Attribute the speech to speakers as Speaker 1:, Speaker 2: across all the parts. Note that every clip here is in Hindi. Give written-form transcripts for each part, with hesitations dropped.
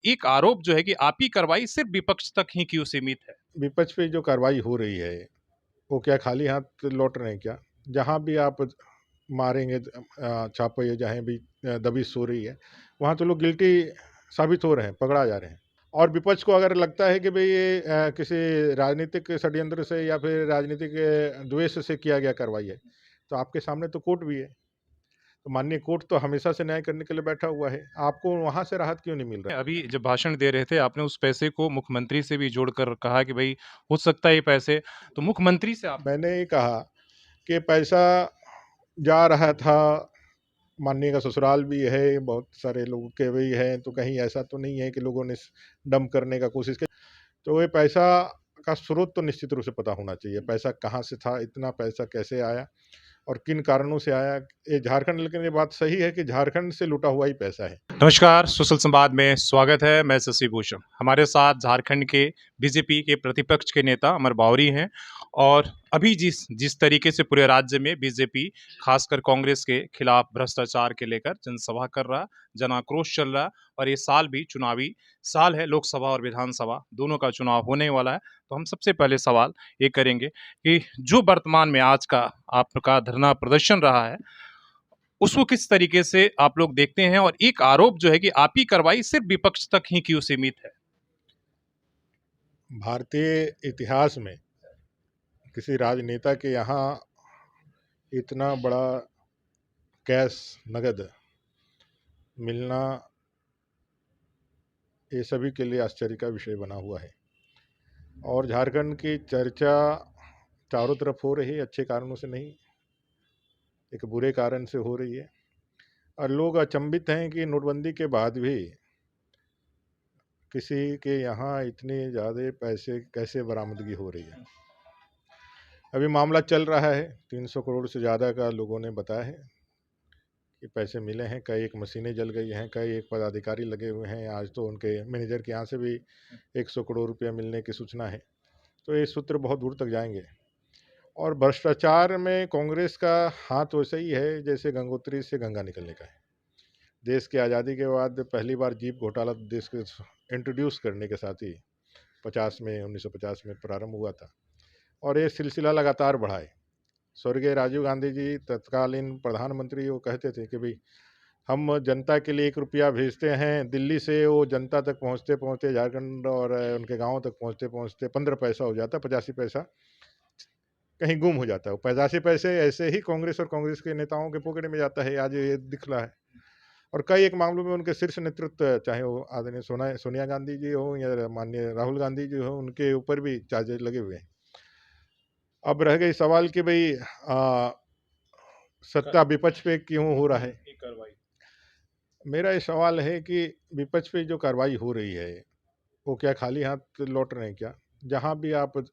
Speaker 1: एक आरोप जो है कि आपकी कार्रवाई सिर्फ विपक्ष तक ही क्यों सीमित है?
Speaker 2: विपक्ष पे जो कार्रवाई हो रही है, वो क्या खाली हाथ लौट रहे हैं क्या? जहाँ भी आप मारेंगे छापे या जहाँ भी दबिश हो रही है, वहाँ तो लोग गिल्टी साबित हो रहे हैं, पकड़ा जा रहे हैं। और विपक्ष को अगर लगता है कि भई ये किसी राजनीतिक षड्यंत्र से या फिर राजनीतिक द्वेष से किया गया कार्रवाई है, तो आपके सामने तो कोर्ट भी है। तो माननीय कोर्ट तो हमेशा से न्याय करने के लिए बैठा हुआ है। आपको वहाँ से राहत क्यों नहीं मिल रहा है?
Speaker 1: अभी जब भाषण दे रहे थे आपने उस पैसे को मुख्यमंत्री से भी जोड़कर कहा कि भई हो सकता है ये पैसे तो मुख्यमंत्री से आप
Speaker 2: मैंने ये कहा कि पैसा जा रहा था, माननीय का ससुराल भी है, बहुत सारे लोगों के भी हैं, तो कहीं ऐसा तो नहीं है कि लोगों ने डंप करने का कोशिश की। तो ये पैसा का स्रोत तो निश्चित रूप से पता होना चाहिए। पैसा कहाँ से था, इतना पैसा कैसे आया और किन कारणों से आया? ये झारखंड, लेकिन ये बात सही है कि झारखंड से लूटा हुआ ही पैसा है।
Speaker 1: नमस्कार, सुशल संवाद में स्वागत है। मैं शशि भूषण। हमारे साथ झारखंड के बीजेपी के प्रतिपक्ष के नेता अमर बावरी हैं और अभी जिस जिस तरीके से पूरे राज्य में बीजेपी खासकर कांग्रेस के खिलाफ भ्रष्टाचार के लेकर जनसभा कर रहा, जन आक्रोश चल रहा और ये साल भी चुनावी साल है, लोकसभा और विधानसभा दोनों का चुनाव होने वाला है। तो हम सबसे पहले सवाल ये करेंगे कि जो वर्तमान में आज का आपका धरना प्रदर्शन रहा है, उसको किस तरीके से आप लोग देखते हैं और एक आरोप जो है कि आपकी कार्रवाई सिर्फ विपक्ष तक ही क्यों सीमित है?
Speaker 2: भारतीय इतिहास में किसी राजनेता के यहाँ इतना बड़ा कैश नगद मिलना, ये सभी के लिए आश्चर्य का विषय बना हुआ है। और झारखंड की चर्चा चारों तरफ हो रही है, अच्छे कारणों से नहीं, एक बुरे कारण से हो रही है। और लोग अचंभित हैं कि नोटबंदी के बाद भी किसी के यहाँ इतने ज़्यादा पैसे कैसे बरामदगी हो रही है। अभी मामला चल रहा है, 300 करोड़ से ज़्यादा का लोगों ने बताया है कि पैसे मिले हैं। कई एक मशीनें जल गई हैं, कई एक पदाधिकारी लगे हुए हैं। आज तो उनके मैनेजर के यहाँ से भी 100 करोड़ रुपया मिलने की सूचना है। तो ये सूत्र बहुत दूर तक जाएंगे। और भ्रष्टाचार में कांग्रेस का हाथ वैसे ही है जैसे गंगोत्री से गंगा निकलने का है। देश की आज़ादी के बाद पहली बार जीप घोटाला देश के इंट्रोड्यूस करने के साथ ही 1950 में प्रारंभ हुआ था और ये सिलसिला लगातार बढ़ा है। स्वर्गीय राजीव गांधी जी तत्कालीन प्रधानमंत्री वो कहते थे कि भाई हम जनता के लिए 1 रुपया भेजते हैं दिल्ली से, वो जनता तक पहुंचते पहुंचते झारखंड और उनके गांवों तक पहुंचते पहुंचते 15 पैसा हो जाता, 85 पैसा कहीं गुम हो जाता है। वो 85 पैसे ऐसे ही कांग्रेस और कांग्रेस के नेताओं के पॉकेट में जाता है। आज ये दिख रहा है। और कई एक मामलों में उनके शीर्ष नेतृत्व, चाहे वो आदरणीय सोनिया गांधी जी हो या माननीय राहुल गांधी जी हो, उनके ऊपर भी चार्जेज लगे हुए हैं। अब रह गई सवाल कि भाई सत्ता विपक्ष पे क्यों हो रहा है। मेरा ये सवाल है कि विपक्ष पे जो कार्रवाई हो रही है, वो क्या खाली हाथ लौट रहे हैं क्या? जहाँ भी आप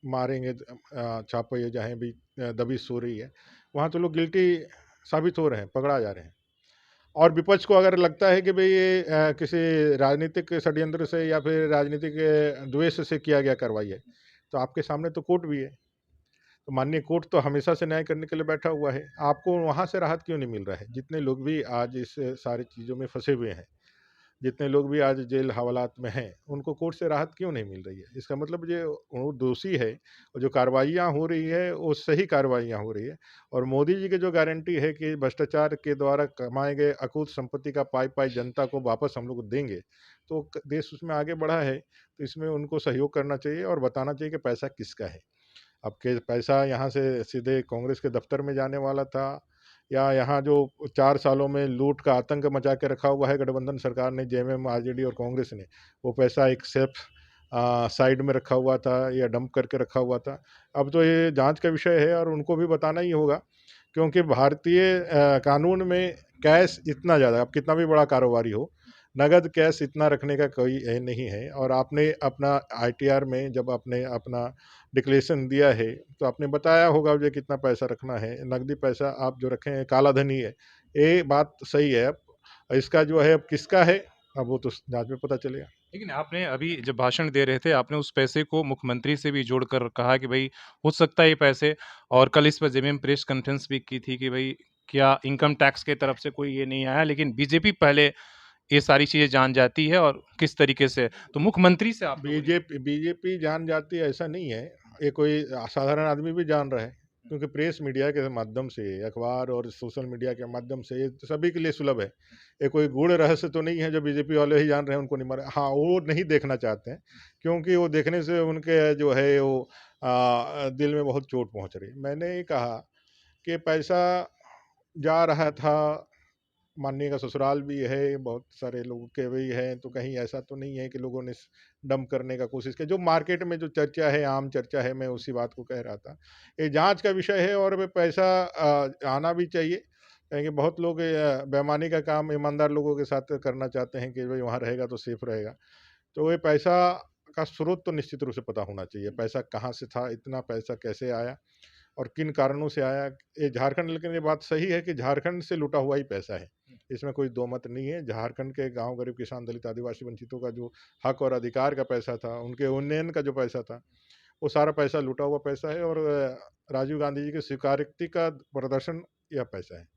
Speaker 2: मारेंगे छापे या जहाँ भी दबिश हो रही है, वहाँ तो लोग गिल्टी साबित हो रहे हैं, पकड़ा जा रहे हैं। और विपक्ष को अगर लगता है कि भई ये किसी राजनीतिक षड्यंत्र से या फिर राजनीतिक द्वेष से किया गया कार्रवाई है, तो आपके सामने तो कोर्ट भी है। तो माननीय कोर्ट तो हमेशा से न्याय करने के लिए बैठा हुआ है। आपको वहाँ से राहत क्यों नहीं मिल रहा है? जितने लोग भी आज इस सारी चीज़ों में फँसे हुए हैं, जितने लोग भी आज जेल हवालात में हैं, उनको कोर्ट से राहत क्यों नहीं मिल रही है? इसका मतलब ये वो दोषी है और जो कार्रवाइयाँ हो रही है, वो सही कार्रवाइयाँ हो रही है। और मोदी जी की जो गारंटी है कि भ्रष्टाचार के द्वारा कमाए गए अकूत संपत्ति का पाई-पाई जनता को वापस हम लोग देंगे, तो देश उसमें आगे बढ़ा है। तो इसमें उनको सहयोग करना चाहिए और बताना चाहिए कि पैसा किसका है। अब के पैसा यहाँ से सीधे कांग्रेस के दफ्तर में जाने वाला था, या यहाँ जो 4 सालों में लूट का आतंक मचा के रखा हुआ है गठबंधन सरकार ने, जेएमएम, आरजेडी और कांग्रेस ने, वो पैसा एक सेफ साइड में रखा हुआ था या डंप करके रखा हुआ था। अब तो ये जांच का विषय है और उनको भी बताना ही होगा, क्योंकि भारतीय कानून में कैश इतना ज़्यादा, अब कितना भी बड़ा कारोबारी हो, नगद कैश इतना रखने का कोई ये नहीं है। और आपने अपना आईटीआर में जब आपने अपना डिक्लेरेशन दिया है, तो आपने बताया होगा ये कितना पैसा रखना है। नकदी पैसा आप जो रखे हैं काला धन ही है, ये बात सही है। अब इसका जो है अब किसका है, अब वो तो जांच में पता चलेगा।
Speaker 1: लेकिन आपने अभी जब भाषण दे रहे थे आपने उस पैसे को मुख्यमंत्री से भी जोड़कर कहा कि भई हो सकता है ये पैसे और कल इस पर जेएमएम प्रेस कॉन्फ्रेंस भी की थी कि भई क्या इनकम टैक्स की तरफ से कोई ये नहीं आया, लेकिन बीजेपी पहले ये सारी चीज़ें जान जाती है और किस तरीके से तो मुख्यमंत्री से आप लोगों ने
Speaker 2: बीजेपी जान जाती है ऐसा नहीं है, ये कोई साधारण आदमी भी जान रहा है, क्योंकि प्रेस मीडिया के माध्यम से, अखबार और सोशल मीडिया के माध्यम से ये तो सभी के लिए सुलभ है। ये कोई गूढ़ रहस्य तो नहीं है जो बीजेपी वाले ही जान रहे हैं, उनको नहीं मारे। हाँ, वो नहीं देखना चाहते हैं, क्योंकि वो देखने से उनके जो है वो दिल में बहुत चोट पहुँच रही है। मैंने ये कहा कि पैसा जा रहा था, माननीय का ससुराल भी है, बहुत सारे लोगों के भी हैं, तो कहीं ऐसा तो नहीं है कि लोगों ने डंप करने का कोशिश किया। जो मार्केट में जो चर्चा है, आम चर्चा है, मैं उसी बात को कह रहा था। ये जांच का विषय है और वे पैसा आना भी चाहिए, कहेंगे बहुत लोग बेईमानी का काम ईमानदार लोगों के साथ करना चाहते हैं कि भाई वहाँ रहेगा तो सेफ रहेगा। तो ये पैसा का स्रोत तो निश्चित रूप से पता होना चाहिए, पैसा कहाँ से था, इतना पैसा कैसे आया और किन कारणों से आया। ये झारखंड, लेकिन ये बात सही है कि झारखंड से लूटा हुआ ही पैसा है, इसमें कोई दो मत नहीं है। झारखंड के गांव, गरीब, किसान, दलित, आदिवासी, वंचितों का जो हक और अधिकार का पैसा था, उनके उन्नयन का जो पैसा था, वो सारा पैसा लूटा हुआ पैसा है और राजीव गांधी जी की स्वीकारोक्ति का प्रदर्शन यह पैसा है।